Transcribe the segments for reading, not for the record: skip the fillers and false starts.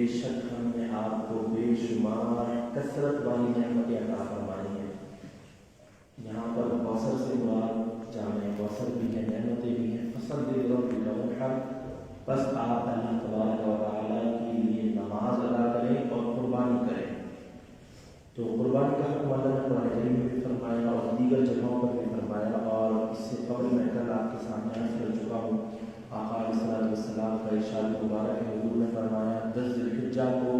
بے شک ہم نے آپ کو بے شمار کثرت والی نعمتیں عطا فرمائی ہیں۔ یہاں پر کوثر سے مراد جامع کوثر بھی ہے، نعمتیں بھی ہیں۔ فصل بس آپ اللہ تبارک و تعالیٰ کے لیے نماز ادا کریں اور قربانی کریں۔ تو قربانی کا حکم اللہ نے قرآن کریم میں بھی فرمایا اور دیگر جگہوں پر بھی فرمایا، اور اس سے قبل میں کل آپ کے سامنے عرض کر چکا ہوں۔ آقا علیہ السلام کا ارشاد مبارک ہے، حضور نے فرمایا 10 ذی الحجہ کو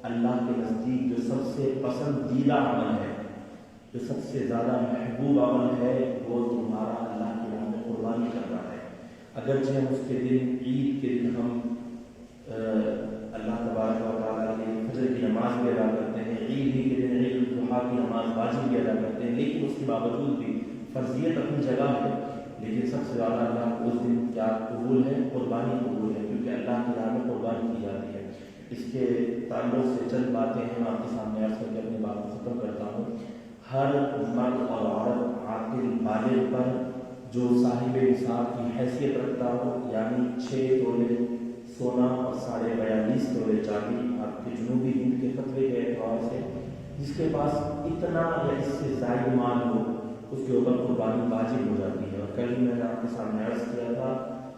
اللہ کے نزدیک جو سب سے پسندیدہ عمل ہے، جو سب سے زیادہ محبوب عمل ہے، وہ تمہارا اللہ کے نام میں قربانی کرنا ہے۔ اگرچہ ہم اس کے دن، عید کے دن ہم اللہ تبارک و تعالیٰ کے فجر کی نماز بھی ادا کرتے ہیں، عید ہی کے دن عید الاضحیٰ کی نماز واجب بھی ادا کرتے ہیں، لیکن اس کے باوجود بھی فرضیت اپنی جگہ ہے، لیکن سب سے زیادہ اللہ کو اس دن کیا قبول ہے؟ قربانی قبول ہے، کیونکہ اللہ کی راہ میں قربانی کی جاتی ہے۔ اس کے تعلق سے چند باتیں ہیں، میں آپ کے سامنے عرض کر کے اپنی بات کو ختم کرتا ہوں۔ ہر مرد اور عورت عاقل بالغ پر جو صاحب نصاب کی حیثیت رکھتا ہو، یعنی 6 تولے سونا اور 42.5 تولے چاندی، آپ کے جنوبی ہند کے فتوے کے اعتبار سے جس کے پاس اتنا یا اس سے زائد مال ہو، اس کے اوپر قربانی واجب ہو جاتی ہے۔ اور کل میں نے آپ کے سامنے عرض کیا تھا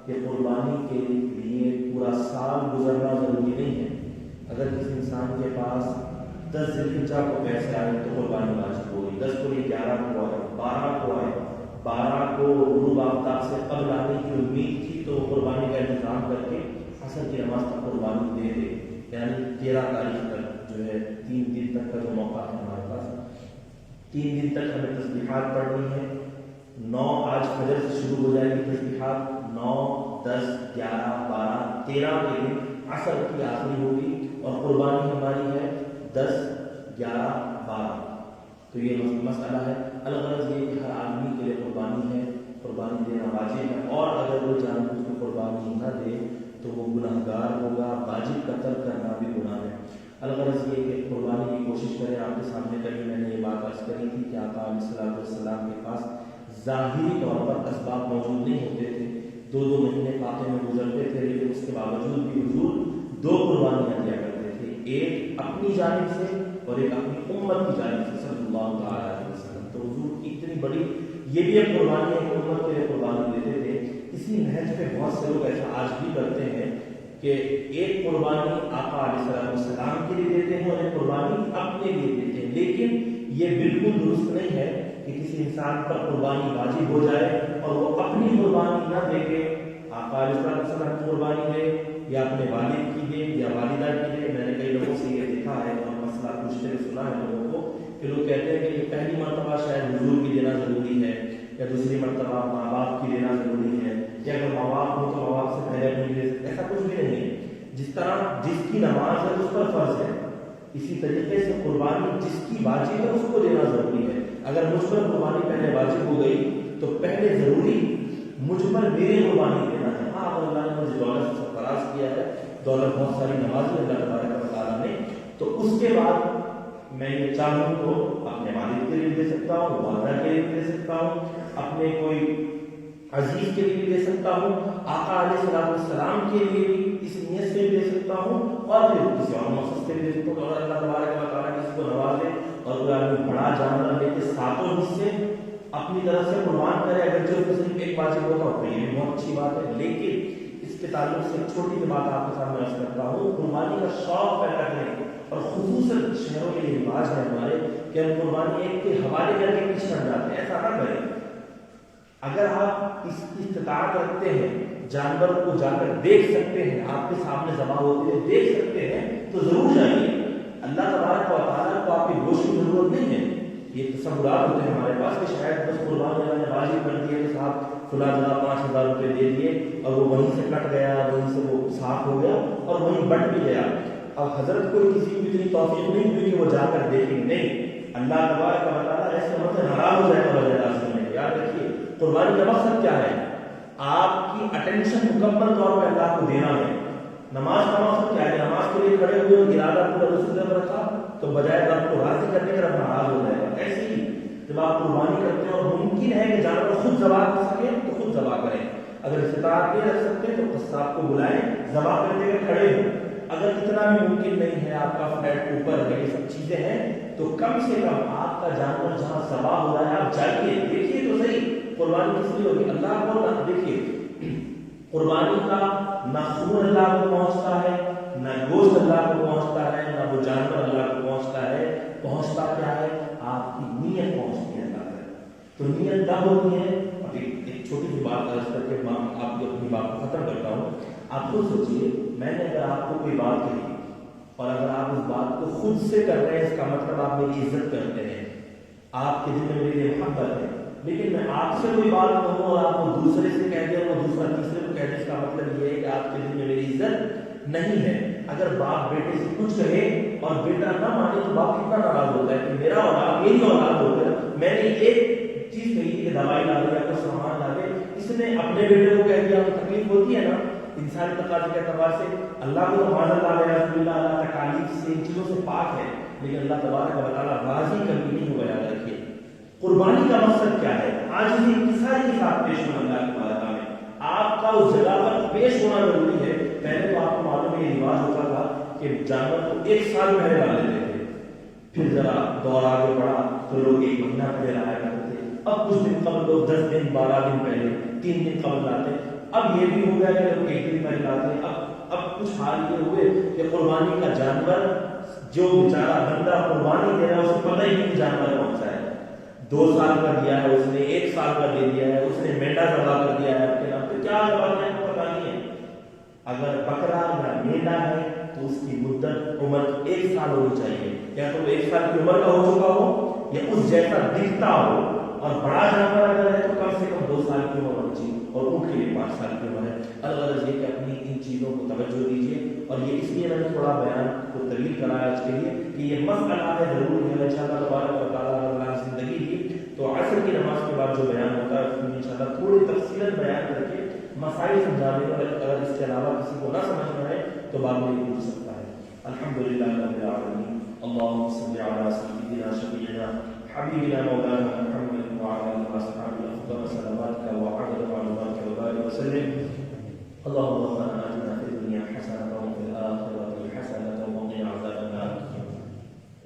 کہ قربانی کے لیے پورا سال گزرنا ضروری نہیں ہے۔ اگر کسی انسان کے پاس 10 ذی الحجہ کو پیسے آئے تو قربانی واجب ہوگی، 10 کو نہیں 11 کو آئے، 12 کو آئے، 12 کو غروب آفتاب سے قبل آنے کی امید تھی تو قربانی کا انتظام کر کے عصر کی نماز تک قربانی دے دے، یعنی 13 تاریخ تک جو ہے 3 دن تک کا جو موقع ہے ہمارے پاس، 3 دن تک ہمیں تسبیحات پڑھنی ہے۔ 9 آج فجر سے شروع ہو جائے گی تسبیحات، 9 10 11 12 13 کے دن عصر کی آخری ہوگی، اور قربانی ہماری ہے 10 11 12۔ تو یہ مسئلہ ہے۔ الغرض یہ کہ ہر آدمی کے لیے قربانی ہے، قربانی دینا واجب ہے، اور اگر وہ جان بوجھ کے قربانی نہ دے تو وہ گناہگار ہوگا، واجب قتل کرنا بھی گناہ ہے۔ الغرض یہ کہ قربانی کی کوشش کریں۔ آپ کے سامنے کبھی میں نے یہ بات عرض کری تھی کہ آقا علیہ السلام کے پاس ظاہری طور پر اسباب موجود نہیں ہوتے تھے، 2 مہینے فاطمے میں گزرتے تھے، لیکن اس کے باوجود بھی حضور 2 قربانیاں دیا کرتے تھے، ایک اپنی جانب سے اور ایک اپنی امت کی جانب سے صلی اللہ تعالیٰ علیہ وسلم۔ تو حضور کی اتنی بڑی یہ بھی ایک قربانی ہے کہ امت کے لیے قربانی دیتے تھے۔ اسی نہج پہ بہت سے لوگ ایسا آج بھی کرتے ہیں کہ ایک قربانی آقا علیہ السلام کے لیے دیتے ہیں اور ایک قربانی اپنے لیے دیتے ہیں، لیکن یہ بالکل درست نہیں ہے کہ کسی انسان پر قربانی واجب ہو جائے اور وہ اپنی قربانی نہ دے کے آقا علیہ السلام کی قربانی دے یا اپنے والد کی دے یا والدہ کی دے۔ میں نے کئی لوگوں سے یہ دیکھا ہے اور مسئلہ پوچھتے ہوئے سنا ہے لوگوں کو کہ لوگ کہتے ہیں کہ یہ پہلی مرتبہ شاید حضور کی دینا ضروری ہے، یا دوسری مرتبہ ماں باپ کی دینا ضروری ہے، یا اگر ماں باپ ہو تو ماں باپ سے پہلے اپنی دے سکتے۔ ایسا کچھ بھی نہیں ہے۔ جس طرح جس کی نماز ہے اس پر فرض ہے، اسی طریقے سے قربانی جس کی واجب ہے اس کو دینا ضروری ہے۔ اگر مجھ پر قربانی پہلے واجب ہو گئی تو پہلے ضروری مجھ پر میری قربانی دینا ہے۔ ہاں اگر اللہ نے مجھے دولت سے فراز کیا ہے، دولت بہت ساری نمازیں اللہ تبارک و تعالیٰ نے، تو اس کے بعد میں یہ چاہوں تو اپنے والد کے لیے دے سکتا ہوں، والدہ کے لیے دے سکتا ہوں، اپنے کوئی عزیز کے لیے دے سکتا ہوں، آقا علیہ السلام کے لیے بھی اس نیت سے دے سکتا ہوں، اور پھر کسی اور مقصد سے دے سکتا ہوں۔ اور اللہ تبارک و تعالیٰ کسی کو نوازے اور کوئی آدمی بڑا جانور لے کے 7 حصے اپنی طرف سے قربان کرے، اگر جو صرف ایک واجب ہوتا تو یہ بھی بہت اچھی بات ہے۔ لیکن اس کے تعلق سے ایک چھوٹی سی بات آپ کے سامنے عرض کرتا ہوں۔ قربانی کا شوق پیدا کریں، اور خصوصاً شہروں کے لیے رواج ہے ہمارے کہ ہم قربانی ایک کے حوالے کر کے پیچھے ہٹ جاتے ہیں، ایسا نہ کریں۔ اگر آپ اس کی استطاعت رکھتے ہیں، جانور کو جا کر دیکھ سکتے ہیں، آپ کے سامنے ذبح ہوتے ہوئے دیکھ سکتے ہیں، تو ضرور جائیے۔ اللہ تبارک و تعالیٰ کو آپ کی گوشت کی ضرورت نہیں ہے۔ یہ تصورات ہوتے ہیں ہمارے پاس کہ شاید بس قربانی اللہ نے واجب کر دی ہے کہ صاحب فلاں جگہ 5,000 روپے دے دیے اور وہ وہیں سے کٹ گیا، وہیں سے وہ صاف ہو گیا اور وہیں بٹ بھی گیا۔ اب حضرت کو کسی کو اتنی توفیق نہیں ہوئی کہ وہ جا کر دیکھیں، نہیں، اللہ تبارک و تعالیٰ ایسے مت ناراض ہو جائے گا وجہ لازم ہے۔ یاد رکھیے قربانی کا مقصد کیا ہے؟ آپ کی اٹینشن مکمل طور پہ اللہ کو دینا ہے۔ نماز کا مقصد کیا ہے؟ نماز کے لیے کھڑے ہوئے ارادہ پورا دوسری طرف رکھا تو بجائے رب کو راضی کرنے کا رب ناراض ہو جائے گا۔ ایسے ہی جب آپ قربانی کرتے ہیں اور ممکن ہے کہ جانور خود ذبح کر سکیں تو خود ذبح کریں، اگر استطاعت نہیں رکھ سکتے تو قصاب کو بلائیں، ذبح کرنے کے کھڑے ہوں، اگر اتنا بھی ممکن نہیں ہے، آپ کا فلیٹ اوپر ہے، یہ سب چیزیں ہیں، تو کم سے کم آپ کا جانور جہاں ذبح ہو رہا ہے آپ جائیے دیکھیے تو صحیح قربانی کس لیے ہوگی، اللہ کو نہ دیکھیے قربانی کا نہ خون اللہ کو پہنچتا ہے، نہ گوشت اللہ کو پہنچتا ہے، نہ وہ جانور اللہ کو پہنچتا ہے، پہنچتا کیا ہے، آپ کی نیت پہنچتی ہے اللہ تک۔ تو نیت تب ہوتی ہے، اب ایک چھوٹی سی بات عرض کر کے آپ کی اپنی بات کو ختم کرتا ہوں۔ آپ خود سوچیے، میں نے اگر آپ کو کوئی بات کہی اور اگر آپ اس بات کو خود سے کر رہے ہیں، اس کا مطلب آپ میری عزت کرتے ہیں، آپ کے دل میں میری محبت ہے۔ لیکن میں آپ سے کوئی بات کہوں اور آپ کو دوسرے سے کہہ دیں اور دوسرا تیسرے کو کہہ دیں، اس کا مطلب یہ ہے کہ آپ کے دل میں میری عزت نہیں ہے۔ اگر باپ بیٹے سے کچھ کہے اور بیٹا نہ مانے تو باپ کتنا ناراض ہوتا ہے کہ میرا اولاد میری اولاد ہو کر میں نے ایک چیز کہی کہ دوائی لا دے یا کوئی سامان لا دے، اس نے اپنے بیٹے کو کہہ دیا تو تکلیف ہوتی ہے نا انسانی تقاضے کے اعتبار سے۔ اللہ کو تو معاذ اللہ تکالیف سے ان چیزوں سے پاک ہے، لیکن اللہ تبارک و تعالیٰ راضی کبھی نہیں ہوا۔ یاد رکھیے قربانی کا مقصد کیا ہے، عاجزی کے ساتھ پیش ہونا اللہ کی بارگاہ میں، آپ کا اس جگہ پر پیش ہونا ضروری ہے۔ پہلے تو آپ کو معلوم ہے یہ رواج ہوتا تھا کہ جانور کو 1 سال پہلے لا لیتے تھے، پھر ذرا دور آگے بڑھا تو لوگ 1 مہینہ پہلے لایا کرتے تھے، اب کچھ دن قبل لوگ 10 دن 12 دن پہلے 3 دن قبل لاتے، اب یہ بھی ہو گیا کہ لوگ 1 دن پہلے لاتے ہیں۔ اب کچھ حال یہ ہوئے کہ قربانی کا جانور جو بیچارہ بندہ قربانی دے رہا ہے اسے پتہ ہی نہیں کہ جانور کون سا ہے، 2 سال کا دیا ہے اس نے، 1 سال کا دے دیا ہے اس نے، مینڈا ذبح کر دیا ہے آپ کے نام پہ، کیا ذبح کیا ہے پتہ نہیں ہے۔ اگر بکرا یا مینڈا ہے تو اس کی مدت عمر 1 سال ہونی چاہیے، یا تو 1 سال کی عمر کا ہو چکا ہو یا اس جیسا دکھتا ہو، اور بڑا جانور اگر ہے تو کم سے کم 2 سال کی عمر ہونی چاہیے، اور اونٹ کے لیے 5 سال کی عمر ہے۔ الغرض یہ کہ اپنی ان چیزوں کو توجہ دیجیے، اور یہ اس لیے میں نے تھوڑا بیان کو طویل کرایا اس کے لیے کہ یہ مسئلہ ہے ضرور ہے، انشاءاللہ تبارک و تعالیٰ اللہ زندگی دی تو عصر کی نماز کے بعد جو بیان ہوتا ہے اس میں انشاءاللہ تھوڑی تفصیل بیان کر کے مسائل سمجھانے اور اگر اس کے علاوہ کسی کو نہ سمجھنا ہے تو بعد میں یہ پوچھ سکتا ہے۔ الحمدللہ رب العالمین، اللہم صلی علی سیدنا شفیعنا حبیبنا مولانا محمد وعلی آلہ وصحبہ افضل صلواتک وعدد معلوماتک وبارک وسلم۔ اللهم ربنا آتنا في الدنيا حسنة وفي الآخرة حسنة وقنا عذاب النار۔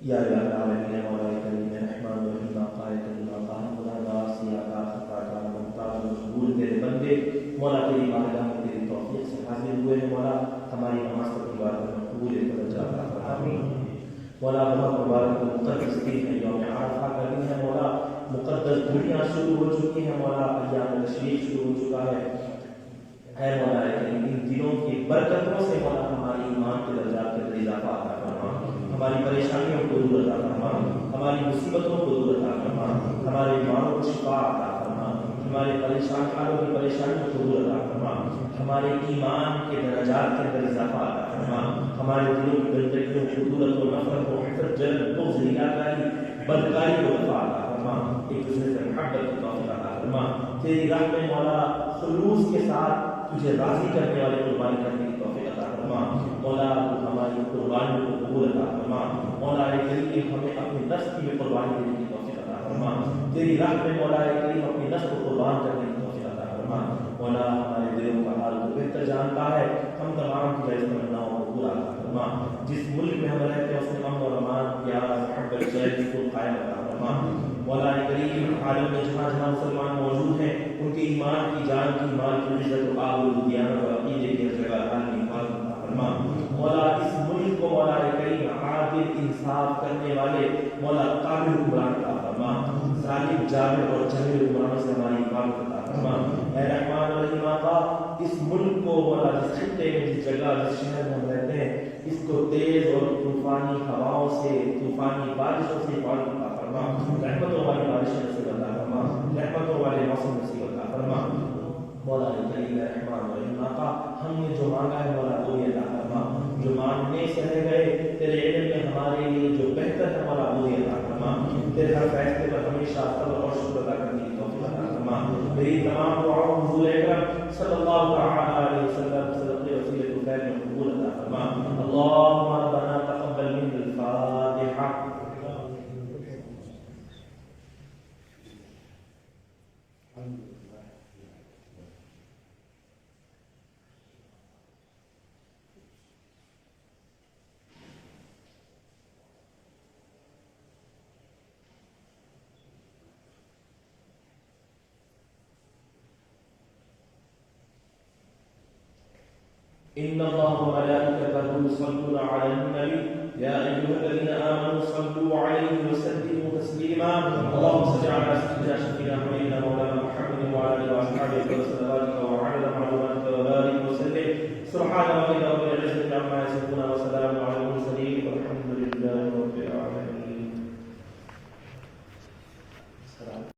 یا الہ العالمین مولا کریم رحمان الرحیم قائد اللہ قائم خدا ناسی عطا خطا کا محتاج مقبول تیرے بندے مولا تیری بارگاہ میں تیری توفیق سے حاضر ہوئے ہیں، مولا ہماری نماز کی بارگاہ میں قبول توجہ عطا فرما۔ مولا بہت مبارک و مقدس دن ہے، یوم عرفہ کا دن ہے، مولا مقدس گھڑیاں شروع ہو چکی ہیں، مولا ایام تشریق شروع ہو چکا ہے، اے مولا کریم ان دنوں کی برکتوں سے مولا ہماری ایمان کے درجات کے اندر اضافہ عطا فرما، ہماری پریشانیوں کو دور عطا فرما، ہماری مصیبتوں کو دور عطا فرما، ہمارے بیماروں کو شفا عطا فرما، ہمارے پریشان حالوں کی پریشانیوں کو دور عطا فرما، ہمارے ایمان کے درجات کے اندر اضافہ عطا فرما، ہمارے دلوں کی گندگیوں کو خطورت و نفرت و حسد جلد بغض ریاکاری بدکاری کو دفاع عطا فرما، ایک دوسرے سے محبت کی توفیق عطا فرما، تیری راہ میں مولا خلوص کے ساتھ تجھے راضی کرنے والے قربانی کرنے کی توفیق عطا فرما، مولا ہماری قربانی کو قبول عطا فرما، مولا کریم ہمیں اپنے نفس کی بھی قربانی دینے کی توفیق عطا فرما، تیری راہ میں مولا کریم اپنی نفس کو قربان کرنے کی توفیق عطا فرما، مولا ہمارے دلوں کا حال کو بہتر جانتا ہے، ہم تمام کی جائز تمناؤں کو پورا عطا فرما، جس ملک میں ہم رہتے ہیں اس میں امن و امان پیار محبت شہری کو قائم عطا فرما، مولا کریم عالم میں جہاں جہاں مسلمان موجود ہیں ان کے ایمان کی جان کی مال کی عزت و آبرو دیانت اور عقیدے کی جگہ عالمی حفاظت عطا فرما، مولا اس ملک کو مولا کریم عادل انصاف کرنے والے مولا قابل حکمران عطا فرما، ظالم جابر اور جاہل حکمرانوں سے ہماری حفاظت عطا فرما، اے رحمان الرحیم آقا اس ملک کو مولا جس خطے میں جس جگہ جس شہر میں ہم رہتے ہیں اس کو تیز اور طوفانی ہواؤں سے طوفانی بارشوں سے حفاظت عطا فرما، رحمتوں والی بارشیں نصیب عطا فرما، رحمتوں والے موسم نصیب عطا فرما، مولا کریم رحمان الرحیم آقا ہم نے جو مانگا ہے مولا وہ عطا فرما، جو مانگنے سے رہ گئے تیرے علم میں ہمارے لیے جو بہتر ہے مولا وہ عطا فرما، تیرے ہر فیصلے پر ہمیشہ صبر اور شکر ادا کرنے کی توفیق عطا فرما، میری تمام دعاؤں حضور اکرم صلی اللہ تعالی علیہ وسلم صدقے وسیلے کو خیر میں قبول عطا فرما، اللهم ربنا تقبل منا الفاتحہ۔ إن الله وملائكته يصلون على النبي يا أيها الذين آمنوا صلوا عليه وسلموا تسليما اللهم صل على سيدنا شفينا حبيبنا مولانا محمد وعلى آله وأصحابه وسلم وعلى معلوماتك وبارك وسلم سبحان ربك رب العزة عما يصفون وسلام